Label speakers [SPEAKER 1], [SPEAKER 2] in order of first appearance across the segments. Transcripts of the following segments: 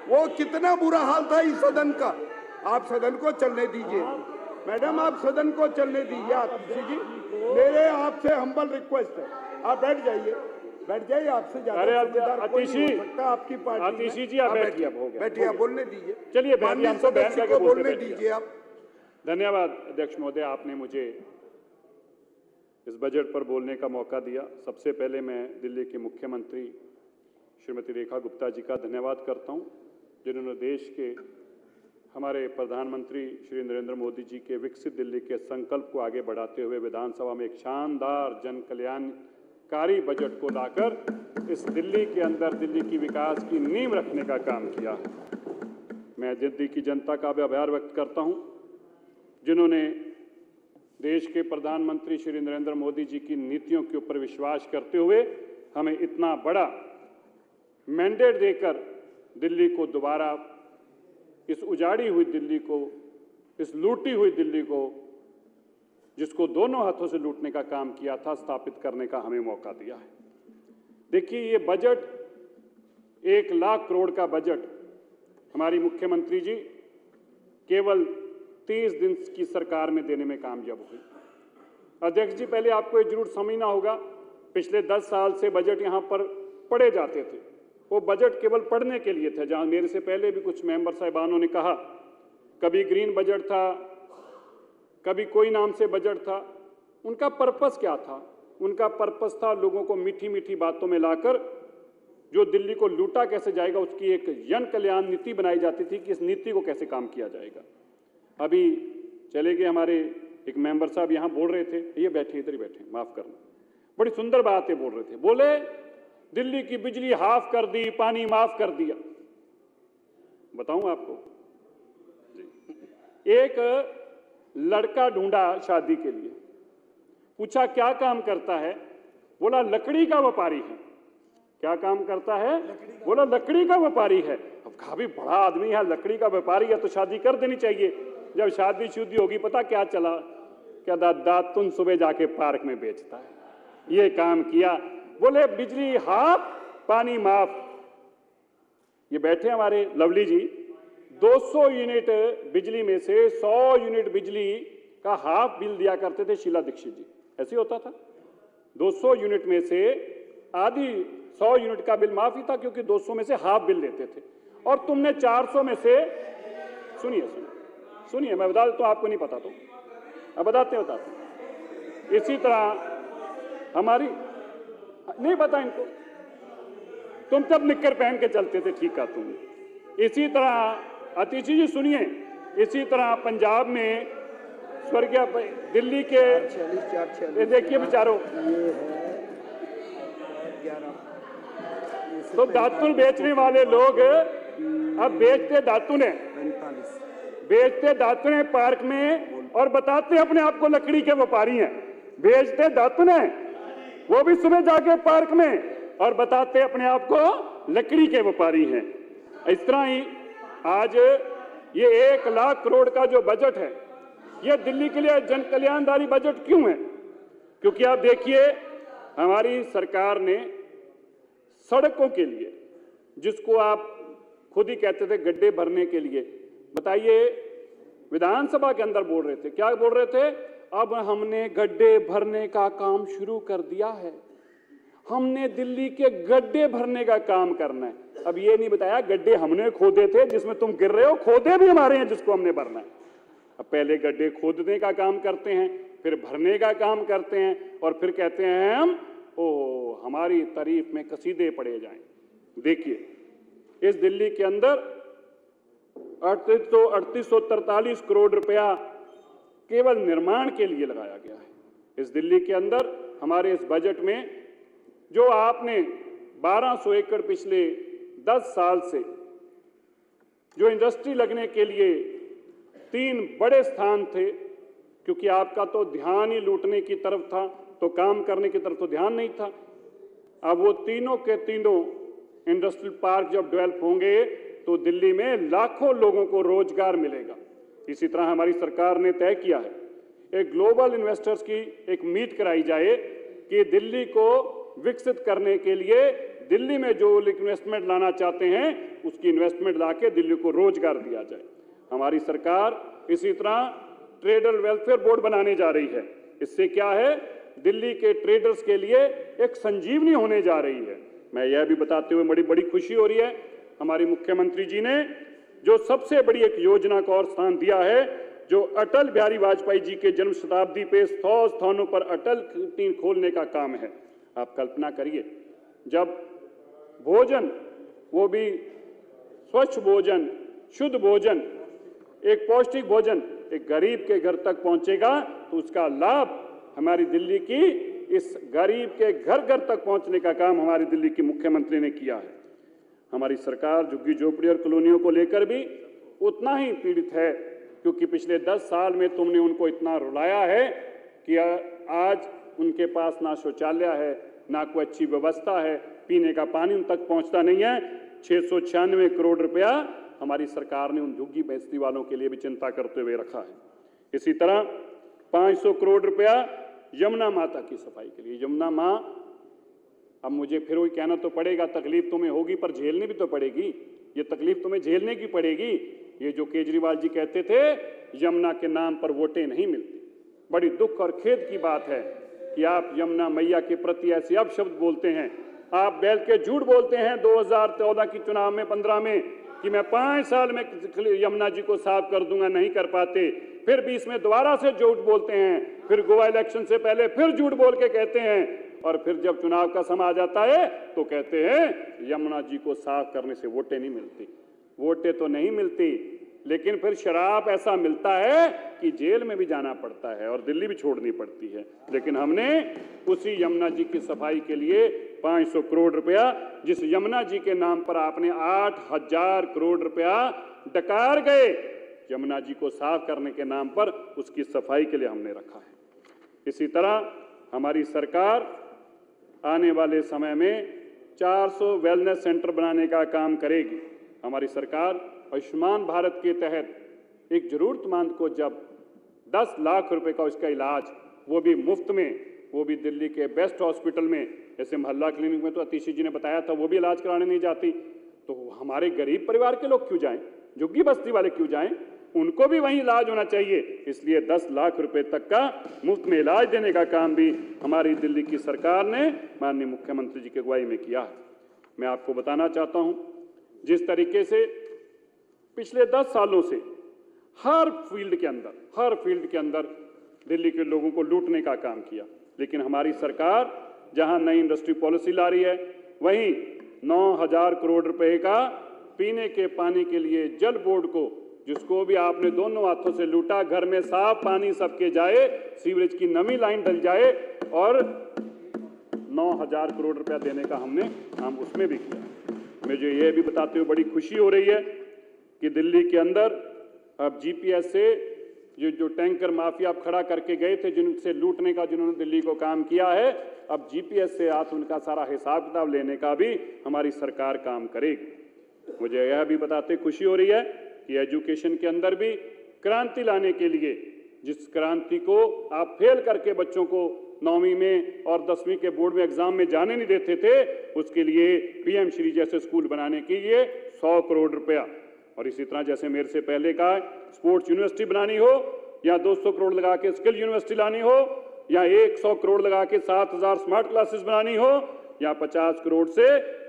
[SPEAKER 1] वो कितना बुरा हाल था इस सदन का। आप सदन को चलने दीजिए मैडम, आप सदन को चलने दीजिए। आतिशी जी, मेरे आपसे हम्बल रिक्वेस्ट है, आप बैठ जाइए, आपसे ज्यादा समझदार कोई नहीं हो सकता आपकी पार्टी।
[SPEAKER 2] आतिशी जी, आप
[SPEAKER 1] बैठिए, आप बोलने दीजिए।
[SPEAKER 2] चलिए बैठिए, हम तो बहन करके
[SPEAKER 1] बोलने दीजिए आप।
[SPEAKER 2] धन्यवाद अध्यक्ष महोदय, आपने मुझे इस बजट पर बोलने का मौका दिया। सबसे पहले मैं दिल्ली के मुख्यमंत्री श्रीमती रेखा गुप्ता जी का धन्यवाद करता हूं, जिन्होंने देश के हमारे प्रधानमंत्री श्री नरेंद्र मोदी जी के विकसित दिल्ली के संकल्प को आगे बढ़ाते हुए विधानसभा में एक शानदार जन कल्याणकारी बजट को लाकर इस दिल्ली के अंदर दिल्ली की विकास की नींव रखने का काम किया। मैं दिल्ली की जनता का भी आभार व्यक्त करता हूं, जिन्होंने देश के प्रधानमंत्री श्री नरेंद्र मोदी जी की नीतियों के ऊपर विश्वास करते हुए हमें इतना बड़ा मैंडेट देकर दिल्ली को दोबारा, इस उजाड़ी हुई दिल्ली को, इस लूटी हुई दिल्ली को, जिसको दोनों हाथों से लूटने का काम किया था, स्थापित करने का हमें मौका दिया है। देखिए, ये बजट 1 लाख करोड़ का बजट हमारी मुख्यमंत्री जी केवल 30 दिन की सरकार में देने में कामयाब हुई। अध्यक्ष जी, पहले आपको ये जरूर समझना होगा, पिछले 10 साल से बजट यहाँ पर पढ़े जाते थे। वो बजट केवल पढ़ने के लिए थे। जहाँ मेरे से पहले भी कुछ मेंबर साहिबानों ने कहा, कभी ग्रीन बजट था, कभी कोई नाम से बजट था। उनका पर्पस क्या था? उनका पर्पस था लोगों को मीठी मीठी बातों में लाकर जो दिल्ली को लूटा कैसे जाएगा, उसकी एक जन कल्याण नीति बनाई जाती थी कि इस नीति को कैसे काम किया जाएगा। अभी चले गए हमारे एक मेंबर साहब, यहाँ बोल रहे थे, ये बैठे, इधर ही बैठे, माफ करना, बड़ी सुंदर बातें बोल रहे थे। बोले दिल्ली की बिजली हाफ कर दी, पानी माफ कर दिया। बताऊं आपको, एक लड़का ढूंढा शादी के लिए, पूछा क्या काम करता है, बोला लकड़ी का व्यापारी है। क्या काम करता है? बोला लकड़ी का व्यापारी है। अब काफी बड़ा आदमी है, लकड़ी का व्यापारी है, तो शादी कर देनी चाहिए। जब शादी शुदी होगी, पता क्या चला, क्या दातुन सुबह जाके पार्क में बेचता है। ये काम किया। बोले बिजली हाफ, पानी माफ। ये बैठे हमारे लवली जी, 200 यूनिट बिजली में से 100 यूनिट बिजली का हाफ बिल दिया करते थे शीला दीक्षित जी। ऐसे होता था, 200 यूनिट में से आधी 100 यूनिट का बिल माफ ही था, क्योंकि 200 में से हाफ बिल देते थे। और तुमने 400 में से, सुनिए मैं बता देता हूं, आपको नहीं पता तो अब बताते। इसी तरह हमारी, नहीं पता इनको, तुम तब निक्कर पहन के चलते थे, ठीक है तुम। इसी तरह आतिशी जी सुनिए, इसी तरह पंजाब में स्वर्गीय दिल्ली के, ये देखिए बेचारों, तो दातुन बेचने वाले लोग अब बेचते दातुन है पार्क में, और बताते अपने आप को लकड़ी के व्यापारी हैं। बेचते दातुन है, वो भी सुबह जाके पार्क में, और बताते अपने आप को लकड़ी के व्यापारी हैं। इस तरह ही आज ये 1 लाख करोड़ का जो बजट है, ये दिल्ली के लिए जन कल्याणकारी बजट क्यों है? क्योंकि आप देखिए, हमारी सरकार ने सड़कों के लिए, जिसको आप खुद ही कहते थे गड्ढे भरने के लिए, बताइए, विधानसभा के अंदर बोल रहे थे, क्या बोल रहे थे? अब हमने गड्ढे भरने का काम शुरू कर दिया है, हमने दिल्ली के गड्ढे भरने का काम करना है। अब ये नहीं बताया गड्ढे हमने खोदे थे जिसमें तुम गिर रहे हो, खोदे भी हमारे हैं जिसको हमने भरना है। अब पहले गड्ढे खोदने का काम करते हैं, फिर भरने का काम करते हैं, और फिर कहते हैं हम हमारी तारीफ में कसीदे पढ़े जाएं। देखिए, इस दिल्ली के अंदर 3843 करोड़ रुपया केवल निर्माण के लिए लगाया गया है। इस दिल्ली के अंदर हमारे इस बजट में जो आपने 1200 एकड़ पिछले 10 साल से जो इंडस्ट्री लगने के लिए 3 बड़े स्थान थे, क्योंकि आपका तो ध्यान ही लूटने की तरफ था, तो काम करने की तरफ तो ध्यान नहीं था। अब वो तीनों के तीनों इंडस्ट्रियल पार्क जब डेवलप होंगे तो दिल्ली में लाखों लोगों को रोजगार मिलेगा। इसी तरह हमारी सरकार ने तय किया है, एक ग्लोबल इन्वेस्टर्स की एक मीट कराई जाए कि दिल्ली को विकसित करने के लिए दिल्ली में जो इन्वेस्टमेंट लाना चाहते हैं उसकी इन्वेस्टमेंट लाके दिल्ली को रोजगार दिया जाए। हमारी सरकार इसी तरह ट्रेडर वेलफेयर बोर्ड बनाने जा रही है। इससे क्या है, दिल्ली के ट्रेडर्स के लिए एक संजीवनी होने जा रही है। मैं यह भी बताते हुए बड़ी खुशी हो रही है, हमारी मुख्यमंत्री जी ने जो सबसे बड़ी एक योजना को और स्थान दिया है, जो अटल बिहारी वाजपेयी जी के जन्म शताब्दी पे 100 स्थानों पर अटल कैंटीन खोलने का काम है। आप कल्पना करिए, जब भोजन, वो भी स्वच्छ भोजन, शुद्ध भोजन, एक पौष्टिक भोजन एक गरीब के घर तक पहुंचेगा तो उसका लाभ हमारी दिल्ली की इस गरीब के घर घर तक पहुंचने का काम हमारी दिल्ली की मुख्यमंत्री ने किया है। हमारी सरकार झुग्गी झोपड़ी और कॉलोनियों को लेकर भी उतना ही पीड़ित है, क्योंकि पिछले 10 साल में तुमने उनको इतना रुलाया है कि आज उनके पास ना शौचालय है, ना कोई अच्छी व्यवस्था है, पीने का पानी उन तक पहुंचता नहीं है। 696 करोड़ रुपया हमारी सरकार ने उन झुग्गी बस्ती वालों के लिए भी चिंता करते हुए रखा है। इसी तरह 500 करोड़ रुपया यमुना माता की सफाई के लिए। यमुना माँ, अब मुझे फिर वही कहना तो पड़ेगा, तकलीफ तुम्हें होगी पर झेलनी भी तो पड़ेगी। ये तकलीफ तुम्हें झेलने की पड़ेगी। ये जो केजरीवाल जी कहते थे यमुना के नाम पर वोटें नहीं मिलती, बड़ी दुख और खेद की बात है कि आप यमुना मैया के प्रति ऐसे अपशब्द बोलते हैं। आप बैठ के झूठ बोलते हैं 2014 की चुनाव में 15 में कि मैं 5 साल में यमुना जी को साफ कर दूंगा, नहीं कर पाते। फिर 20 में दोबारा से झूठ बोलते हैं, फिर गोवा इलेक्शन से पहले फिर झूठ बोल के कहते हैं, और फिर जब चुनाव का समय आ जाता है तो कहते हैं यमुना जी को साफ करने से वोटें नहीं मिलती। वोटें तो नहीं मिलती, लेकिन फिर शराब ऐसा मिलता है कि जेल में भी जाना पड़ता है और दिल्ली भी छोड़नी पड़ती है। लेकिन हमने उसी यमुना जी की सफाई के लिए 500 करोड़ रुपया, जिस यमुना जी के नाम पर आपने 8000 करोड़ रुपया डकार गए, यमुना जी को साफ करने के नाम पर उसकी सफाई के लिए हमने रखा है। इसी तरह हमारी सरकार आने वाले समय में 400 वेलनेस सेंटर बनाने का काम करेगी। हमारी सरकार आयुष्मान भारत के तहत एक जरूरतमंद को जब 10 लाख रुपए का उसका इलाज, वो भी मुफ्त में, वो भी दिल्ली के बेस्ट हॉस्पिटल में, जैसे मोहल्ला क्लिनिक में तो अतिशी जी ने बताया था, वो भी इलाज कराने नहीं जाती, तो हमारे गरीब परिवार के लोग क्यों जाएं, झुग्गी बस्ती वाले क्यों जाएं? उनको भी वहीं इलाज होना चाहिए। इसलिए 10 लाख रुपए तक का मुफ्त में इलाज देने का काम भी हमारी दिल्ली की सरकार ने माननीय मुख्यमंत्री जी की अगुवाई में किया है। मैं आपको बताना चाहता हूं, जिस तरीके से पिछले 10 सालों से हर फील्ड के अंदर दिल्ली के लोगों को लूटने का काम किया, लेकिन हमारी सरकार जहां नई इंडस्ट्री पॉलिसी ला रही है, वहीं 9000 करोड़ रुपए का पीने के पानी के लिए जल बोर्ड को, जिसको भी आपने दोनों हाथों से लूटा, घर में साफ पानी सबके जाए, सीवरेज की नवी लाइन डल जाए, और 9000 करोड़ रुपया देने का हम उसमें भी किया। मुझे ये भी बताते हुए बड़ी खुशी हो रही है कि दिल्ली के अंदर अब जीपीएस से ये जो टैंकर माफिया आप खड़ा करके गए थे, जिनसे लूटने का जिन्होंने दिल्ली को काम किया है, अब जीपीएस से आप उनका सारा हिसाब किताब लेने का भी हमारी सरकार काम करेगी। मुझे यह भी बताते खुशी हो रही है कि एजुकेशन के अंदर भी क्रांति लाने के लिए, जिस क्रांति को आप फेल करके बच्चों को 9वीं में और 10वीं के बोर्ड में एग्जाम में जाने नहीं देते थे, उसके लिए पीएम श्री जैसे स्कूल बनाने के लिए 100 करोड़ रुपया, और इसी तरह जैसे मेरे से पहले कहा, स्पोर्ट्स यूनिवर्सिटी बनानी हो, या 200 करोड़ लगा के स्किल यूनिवर्सिटी लानी हो, या 100 करोड़ लगा के 7000 स्मार्ट क्लासेस बनानी हो, या 50 करोड़ से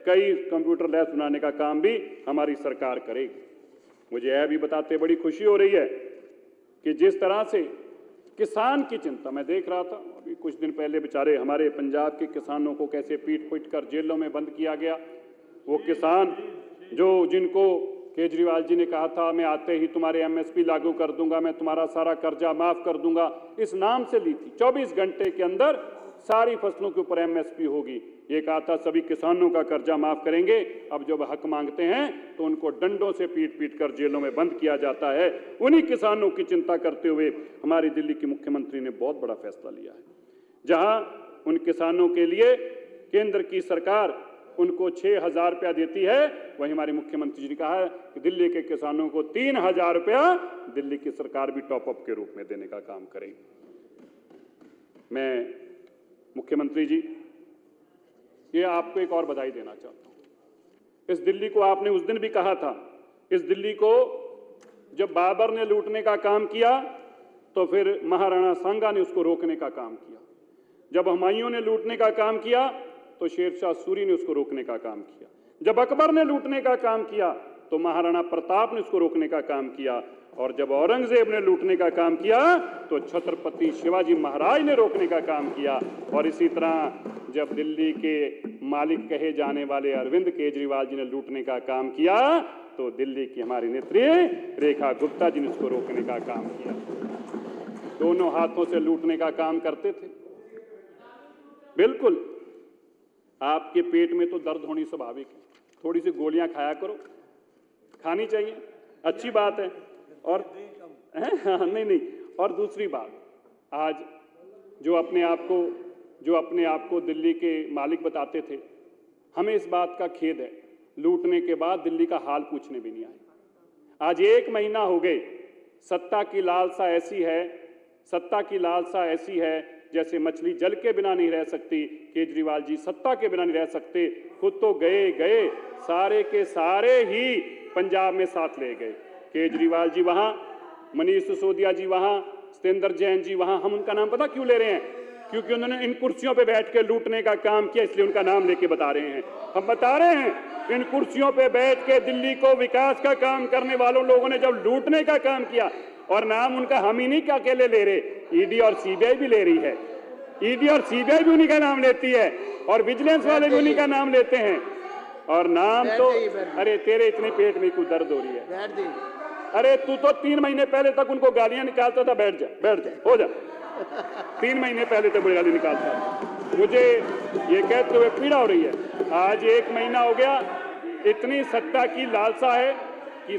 [SPEAKER 2] कई कंप्यूटर लैब्स बनाने का काम भी हमारी सरकार करेगी। मुझे यह भी बताते बड़ी खुशी हो रही है कि जिस तरह से किसान की चिंता, मैं देख रहा था अभी कुछ दिन पहले बेचारे हमारे पंजाब के किसानों को कैसे पीट कर जेलों में बंद किया गया। वो किसान जिनको केजरीवाल जी ने कहा था मैं आते ही तुम्हारे एमएसपी लागू कर दूंगा, मैं तुम्हारा सारा कर्जा माफ कर दूंगा, इस नाम से ली थी। 24 घंटे के अंदर सारी फसलों के ऊपर एमएसपी होगी, ये कहा था सभी किसानों का कर्जा माफ करेंगे। अब जब हक मांगते हैं तो उनको डंडों से पीट कर जेलों में बंद किया जाता है। उन्हीं किसानों की चिंता करते हुए हमारी दिल्ली की मुख्यमंत्री ने बहुत बड़ा फैसला लिया है, जहां उन किसानों के लिए केंद्र की सरकार उनको 6000 रुपया देती है, वहीं हमारे मुख्यमंत्री जी ने कहा है कि दिल्ली के किसानों को 3000 रुपया दिल्ली की सरकार भी टॉपअप के रूप में देने का काम करेगी। मैं मुख्यमंत्री जी ये आपको एक और बधाई देना चाहता हूं। इस दिल्ली को आपने उस दिन भी कहा था, इस दिल्ली को जब बाबर ने लूटने का काम किया तो फिर महाराणा सांगा ने उसको रोकने का काम किया। जब हुमायूं ने लूटने का काम किया तो शेरशाह सूरी ने उसको रोकने का काम किया। जब अकबर ने लूटने का काम किया तो महाराणा प्रताप ने उसको रोकने का काम किया। और जब औरंगजेब ने लूटने का काम किया तो छत्रपति शिवाजी महाराज ने रोकने का काम किया। और इसी तरह जब दिल्ली के मालिक कहे जाने वाले अरविंद केजरीवाल जी ने लूटने का काम किया तो दिल्ली की हमारी नेत्री रेखा गुप्ता जी ने उसको रोकने का काम किया। दोनों हाथों से लूटने का काम करते थे। बिल्कुल, आपके पेट में तो दर्द होनी स्वाभाविक है, थोड़ी सी गोलियां खाया करो, खानी चाहिए, अच्छी बात है। और नहीं, और दूसरी बात, आज जो अपने आप को दिल्ली के मालिक बताते थे, हमें इस बात का खेद है, लूटने के बाद दिल्ली का हाल पूछने भी नहीं आए। आज 1 महीना हो गए, सत्ता की लालसा ऐसी है जैसे मछली जल के बिना नहीं रह सकती। केजरीवाल जी सत्ता के बिना नहीं रह सकते। खुद तो गए सारे के सारे ही पंजाब में साथ ले गए। केजरीवाल जी वहां, मनीष सिसोदिया जी वहां, सत्येंद्र जैन जी वहां। हम उनका नाम पता क्यों ले रहे हैं? क्योंकि उन्होंने इन कुर्सियों पे बैठ के लूटने का काम किया, इसलिए उनका नाम लेके बता रहे हैं। हम बता रहे हैं, इन कुर्सियों पे बैठ के दिल्ली को विकास का काम करने वालों लोगों ने जब लूटने का काम किया, और नाम उनका हम ही नहीं क्या अकेले ले रहे, ईडी और सीबीआई भी ले रही है। ईडी और सीबीआई भी उन्हीं का नाम लेती है, और विजिलेंस वाले भी उन्हीं का नाम लेते हैं। और नाम तो, अरे तेरे इतने पेट में क्यों दर्द हो रही है? अरे तू तो 3 महीने पहले तक उनको गालियां निकालता था। बैठ जा, हो जा। 3 महीने पहले तक गाली निकालता था। मुझे ये कहते हुए पीड़ा हो रही है। आज 1 महीना हो गया, इतनी सत्ता की लालसा है